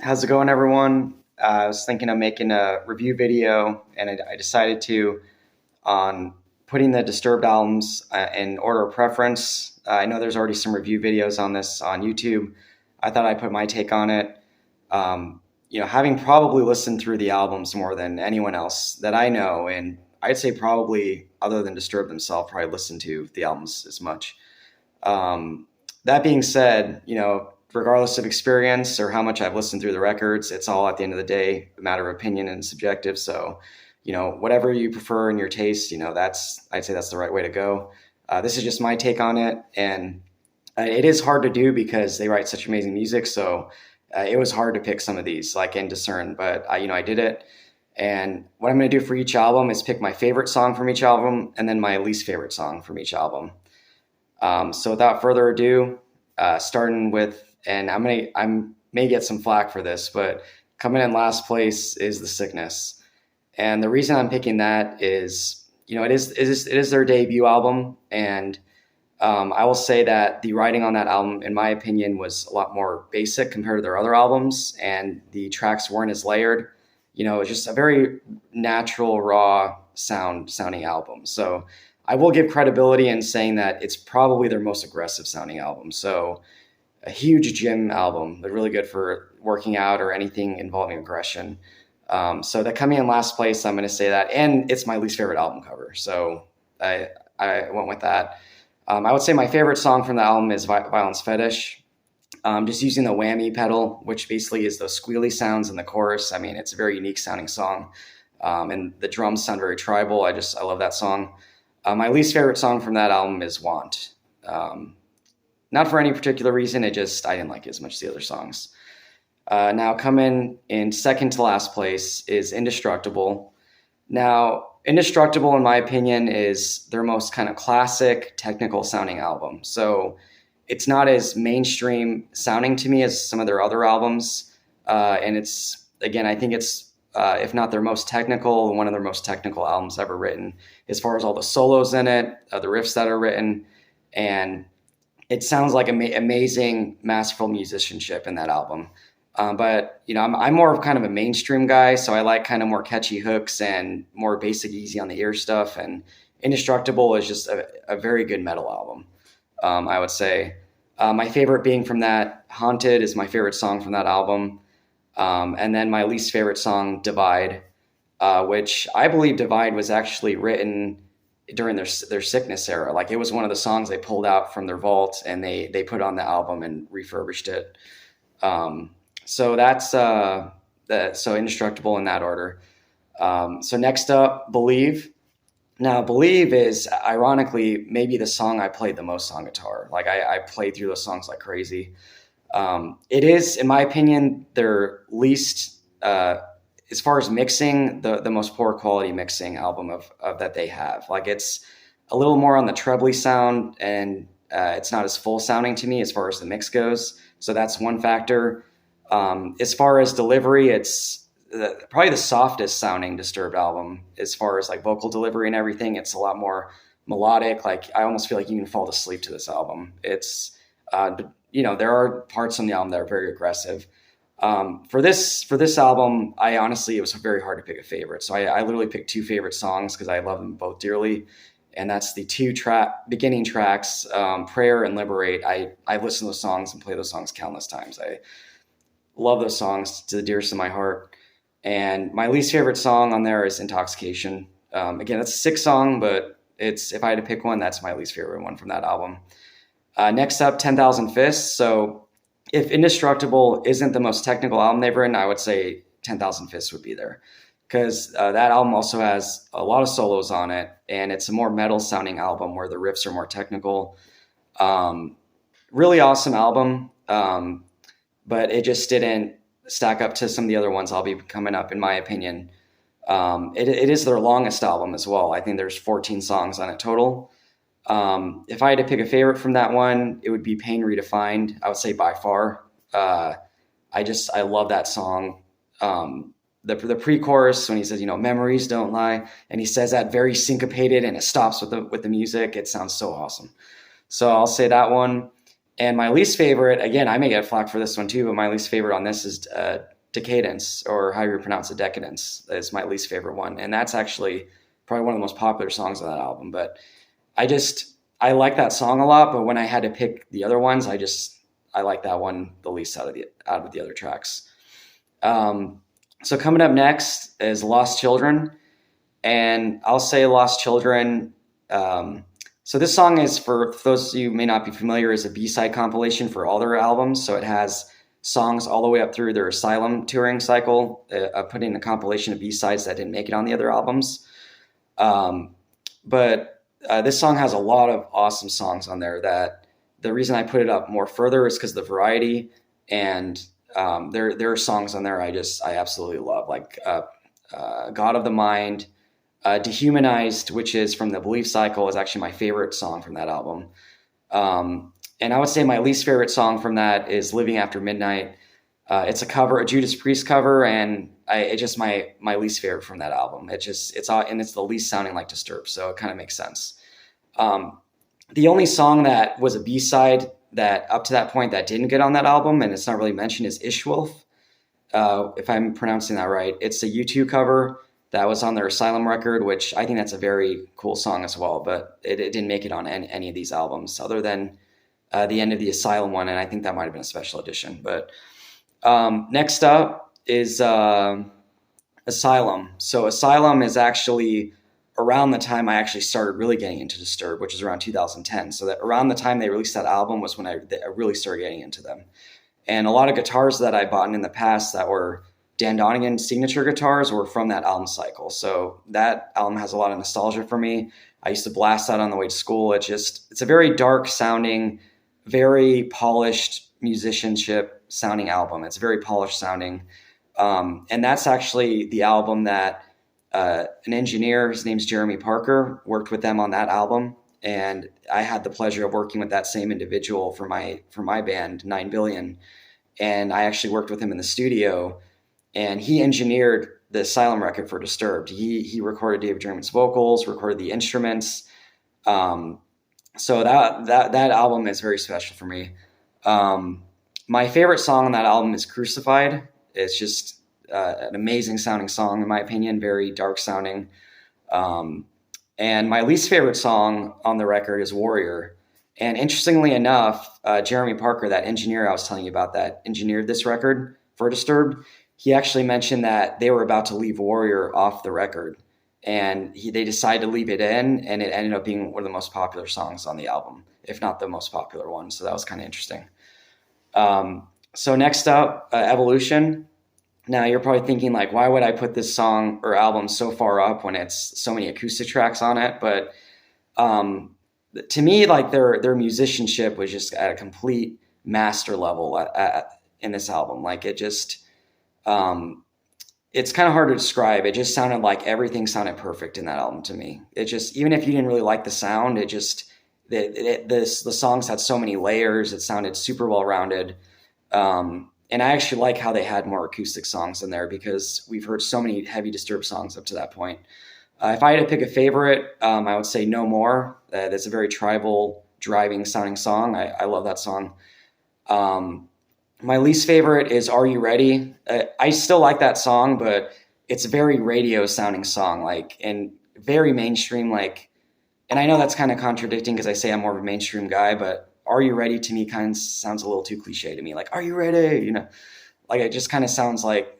How's it going, everyone? I was thinking of making a review video, and I decided to on putting the Disturbed albums in order of preference. I know there's already some review videos on this on YouTube. I thought I'd put my take on it. Having probably listened through the albums more than anyone else that I know, and I'd say probably other than Disturbed themselves, probably listened to the albums as much. That being said, regardless of experience or how much I've listened through the records, it's all at the end of the day a matter of opinion and subjective. So, whatever you prefer in your taste, I'd say that's the right way to go. This is just my take on it, and it is hard to do because they write such amazing music. So it was hard to pick some of these, like and discern, but I did it. And what I'm going to do for each album is pick my favorite song from each album, and then my least favorite song from each album. So without further ado, starting with, and I may get some flack for this, but coming in last place is The Sickness. And the reason I'm picking that is, it is their debut album. And I will say that the writing on that album, in my opinion, was a lot more basic compared to their other albums. And the tracks weren't as layered. It was just a very natural, raw sounding album. So I will give credibility in saying that it's probably their most aggressive sounding album. So a huge gym album, but really good for working out or anything involving aggression. So that coming in last place, I'm going to say that, and it's my least favorite album cover. So I went with that. I would say my favorite song from the album is Violence Fetish. Just using the whammy pedal, which basically is those squealy sounds in the chorus. I mean, it's a very unique sounding song. And the drums sound very tribal. I love that song. My least favorite song from that album is Want. Not for any particular reason. I didn't like it as much as the other songs. Now coming in second to last place is Indestructible. Now, Indestructible, in my opinion, is their most kind of classic technical sounding album. So it's not as mainstream sounding to me as some of their other albums. And I think it's, if not their most technical, one of their most technical albums ever written, as far as all the solos in it, the riffs that are written. And it sounds like amazing, masterful musicianship in that album. But I'm more of kind of a mainstream guy, so I like kind of more catchy hooks and more basic, easy on the ear stuff. And Indestructible is just a very good metal album, I would say. My favorite being from that, Haunted is my favorite song from that album. And then my least favorite song, Divide, which I believe Divide was actually written during their Sickness era. Like, it was one of the songs they pulled out from their vault and they put on the album and refurbished it. So that's so Indestructible in that order. So next up, Believe. Now, Believe is ironically maybe the song I played the most on guitar. Like, I played through those songs like crazy. It is, in my opinion, their least, as far as mixing, the most poor quality mixing album of that they have. Like, it's a little more on the trebly sound, and it's not as full sounding to me as far as the mix goes. So that's one factor. As far as delivery, it's probably the softest sounding Disturbed album as far as like vocal delivery and everything. It's a lot more melodic. Like, I almost feel like you can fall asleep to this album. It's, there are parts on the album that are very aggressive. For this album, it was very hard to pick a favorite. So I literally picked two favorite songs because I love them both dearly. And that's the two beginning tracks, Prayer and Liberate. I've listened to those songs and played those songs countless times. I love those songs to the dearest of my heart. And my least favorite song on there is Intoxication. Again, that's a sick song, but if I had to pick one, that's my least favorite one from that album. Next up, 10,000 Fists. So if Indestructible isn't the most technical album they've written, I would say 10,000 Fists would be there. Because that album also has a lot of solos on it, and it's a more metal sounding album where the riffs are more technical. Really awesome album, but it just didn't stack up to some of the other ones I'll be coming up, in my opinion. It is their longest album as well. I think there's 14 songs on it total. If I had to pick a favorite from that one, it would be Pain Redefined. I would say by far. I love that song. The pre-chorus when he says, memories don't lie, and he says that very syncopated, and it stops with the music. It sounds so awesome. So I'll say that one. And my least favorite, again, I may get flack for this one too, but my least favorite on this is Decadence, or how you pronounce it, Decadence, is my least favorite one. And that's actually probably one of the most popular songs on that album. But I like that song a lot, but when I had to pick the other ones, I like that one the least out of the other tracks. So coming up next is Lost Children, and I'll say Lost Children. So this song is, for those of you who may not be familiar, is a B-side compilation for all their albums. So it has songs all the way up through their Asylum touring cycle, putting a compilation of B-sides that didn't make it on the other albums. But this song has a lot of awesome songs on there. That the reason I put it up more further is because the variety, and there are songs on there I absolutely love, like God of the Mind. Dehumanized, which is from the Belief Cycle, is actually my favorite song from that album. And I would say my least favorite song from that is Living After Midnight. It's a Judas Priest cover, and it's just my least favorite from that album. It's the least sounding like Disturbed, so it kind of makes sense. The only song that was a B-side that up to that point that didn't get on that album, and it's not really mentioned, is Ishwolf. If I'm pronouncing that right. It's a U2 cover that was on their Asylum record, which I think that's a very cool song as well, but it didn't make it on any of these albums other than the end of the Asylum one, and I think that might have been a special edition. But next up is Asylum. So Asylum is actually around the time I actually started really getting into Disturbed, which is around 2010. So that around the time they released that album was when I really started getting into them. And a lot of guitars that I bought in the past that were Dan Donegan signature guitars were from that album cycle. So that album has a lot of nostalgia for me. I used to blast that on the way to school. It's a very dark sounding, very polished musicianship sounding album. It's very polished sounding. And that's actually the album that an engineer, his name's Jeremy Parker, worked with them on that album. And I had the pleasure of working with that same individual for my band, 9 Billion. And I actually worked with him in the studio. And he engineered the Asylum record for Disturbed. He recorded David Draymond's vocals, recorded the instruments. So that album is very special for me. My favorite song on that album is Crucified. It's just an amazing sounding song, in my opinion, very dark sounding. And my least favorite song on the record is Warrior. And interestingly enough, Jeremy Parker, that engineer I was telling you about that engineered this record for Disturbed, he actually mentioned that they were about to leave Warrior off the record, and they decided to leave it in, and it ended up being one of the most popular songs on the album, if not the most popular one. So that was kind of interesting. So next up, Evolution. Now you're probably thinking, like, why would I put this song or album so far up when it's so many acoustic tracks on it? But to me, like, their musicianship was just at a complete master level in this album. Like, it just... it's kind of hard to describe. It just sounded like everything sounded perfect in that album to me. It just, even if you didn't really like the sound, the songs had so many layers. It sounded super well rounded. And I actually like how they had more acoustic songs in there, because we've heard so many heavy Disturbed songs up to that point. If I had to pick a favorite, I would say No More. That's a very tribal, driving sounding song. I love that song. My least favorite is Are You Ready? I still like that song, but it's a very radio sounding song, like, and very mainstream, like, and I know that's kind of contradicting because I say I'm more of a mainstream guy, but Are You Ready to me kind of sounds a little too cliche to me. Like, are you ready? You know, like, it just kind of sounds like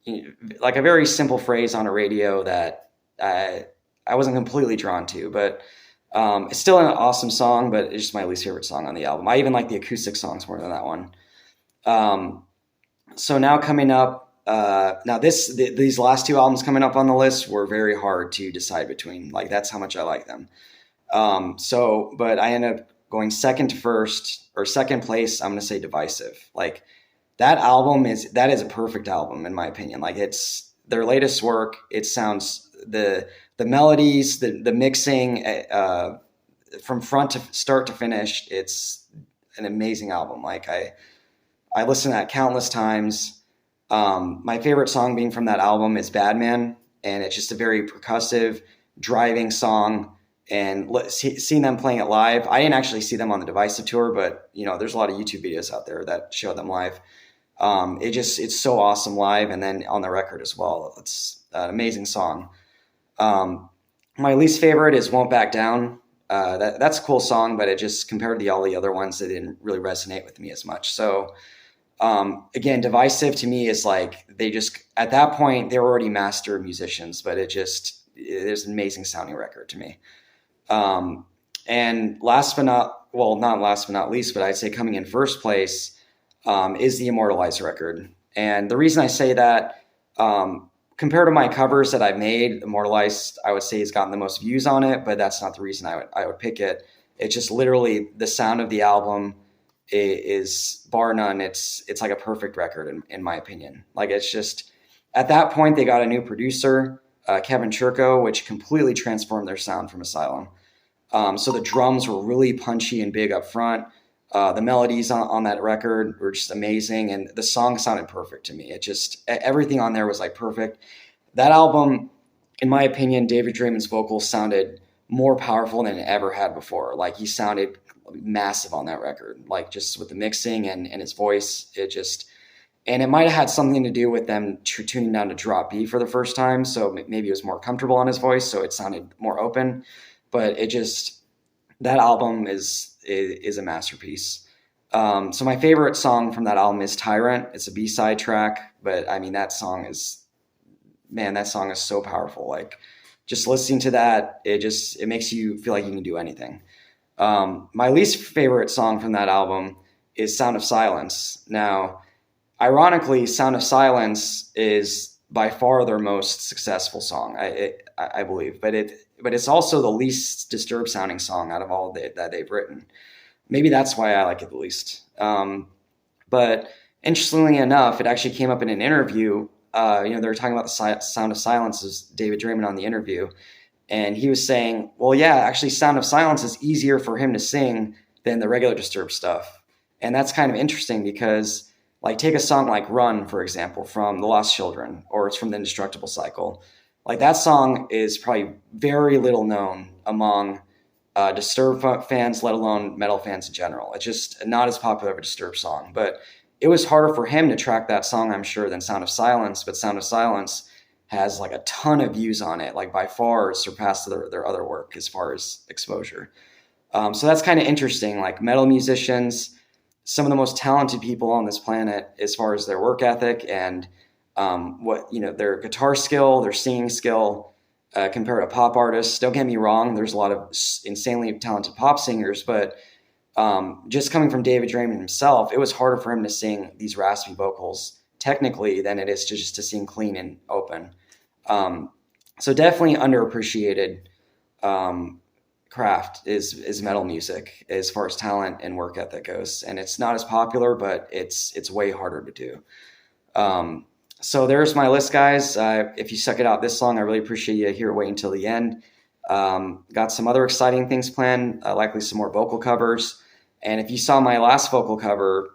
a very simple phrase on a radio that I wasn't completely drawn to, but it's still an awesome song, but it's just my least favorite song on the album. I even like the acoustic songs more than that one. So now coming up, these last two albums coming up on the list were very hard to decide between. Like, that's how much I like them. But I ended up going second place. I'm going to say Divisive. Like, that is a perfect album in my opinion. Like, it's their latest work. It sounds, the melodies, the mixing, from start to finish, it's an amazing album. Like, I listened to that countless times. My favorite song being from that album is Bad Man, and it's just a very percussive, driving song. and seeing them playing it live. I didn't actually see them on the Divisive tour, but there's a lot of YouTube videos out there that show them live. It's so awesome live, and then on the record as well. It's an amazing song. My least favorite is "Won't Back Down." That's a cool song, but it just, compared to all the other ones, it didn't really resonate with me as much. So again, Divisive to me is like, they just, at that point they were already master musicians, but it's an amazing sounding record to me. And not last but not least, but I'd say coming in first place is the Immortalized record. And the reason I say that, compared to my covers that I've made, Immortalized, I would say, has gotten the most views on it, but that's not the reason I would pick it. It's just literally the sound of the album is bar none. It's like a perfect record in my opinion. Like, it's just, at that point they got a new producer, Kevin Churko, which completely transformed their sound from Asylum. So the drums were really punchy and big up front. The melodies on that record were just amazing, and the song sounded perfect to me. It just, everything on there was like perfect. That album, in my opinion, David Draiman's vocals sounded more powerful than it ever had before. Like, he sounded massive on that record, like, just with the mixing and his voice. And it might have had something to do with them tuning down to drop B for the first time. So maybe it was more comfortable on his voice, so it sounded more open. But that album is a masterpiece. So my favorite song from that album is Tyrant. It's a B-side track, but I mean, that song is so powerful. Like, just listening to that, it makes you feel like you can do anything. My least favorite song from that album is Sound of Silence. Now, ironically, Sound of Silence is by far their most successful song, I believe, but it's also the least Disturbed sounding song out of all that they've written. Maybe that's why I like it the least. But interestingly enough, it actually came up in an interview. They were talking about the Sound of Silence as David Draiman on the interview. And he was saying, well, yeah, actually Sound of Silence is easier for him to sing than the regular Disturbed stuff. And that's kind of interesting because, like, take a song like Run, for example, from The Lost Children, or it's from the Indestructible cycle. Like, that song is probably very little known among Disturbed fans, let alone metal fans in general. It's just not as popular of a Disturbed song. But it was harder for him to track that song, I'm sure, than Sound of Silence. But Sound of Silence has like a ton of views on it, like by far surpassed their other work as far as exposure. So that's kind of interesting. Like, metal musicians, some of the most talented people on this planet as far as their work ethic and their guitar skill, their singing skill, compared to pop artists. Don't get me wrong, there's a lot of insanely talented pop singers, but just coming from David Draiman himself, it was harder for him to sing these raspy vocals technically than it is just to sing clean and open. So definitely underappreciated craft is metal music as far as talent and work ethic goes, and it's not as popular, but it's way harder to do. So there's my list, guys. If you stuck it out this long, I really appreciate you here waiting until the end. Got some other exciting things planned, likely some more vocal covers. And if you saw my last vocal cover,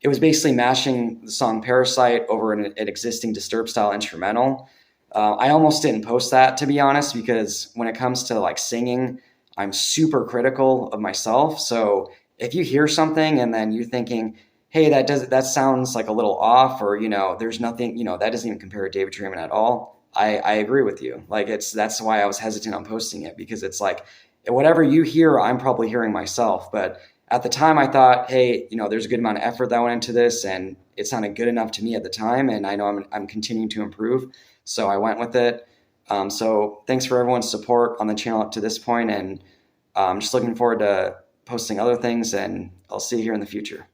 it was basically mashing the song Parasite over an existing Disturbed style instrumental. I almost didn't post that, to be honest, because when it comes to like singing, I'm super critical of myself. So if you hear something and then you're thinking, hey, that sounds like a little off, or, there's nothing, that doesn't even compare to David Draiman at all, I agree with you. Like, that's why I was hesitant on posting it, because it's like, whatever you hear, I'm probably hearing myself. But at the time I thought, hey, there's a good amount of effort that went into this, and it sounded good enough to me at the time, and I know I'm continuing to improve. So I went with it. So thanks for everyone's support on the channel up to this point, and I'm just looking forward to posting other things, and I'll see you here in the future.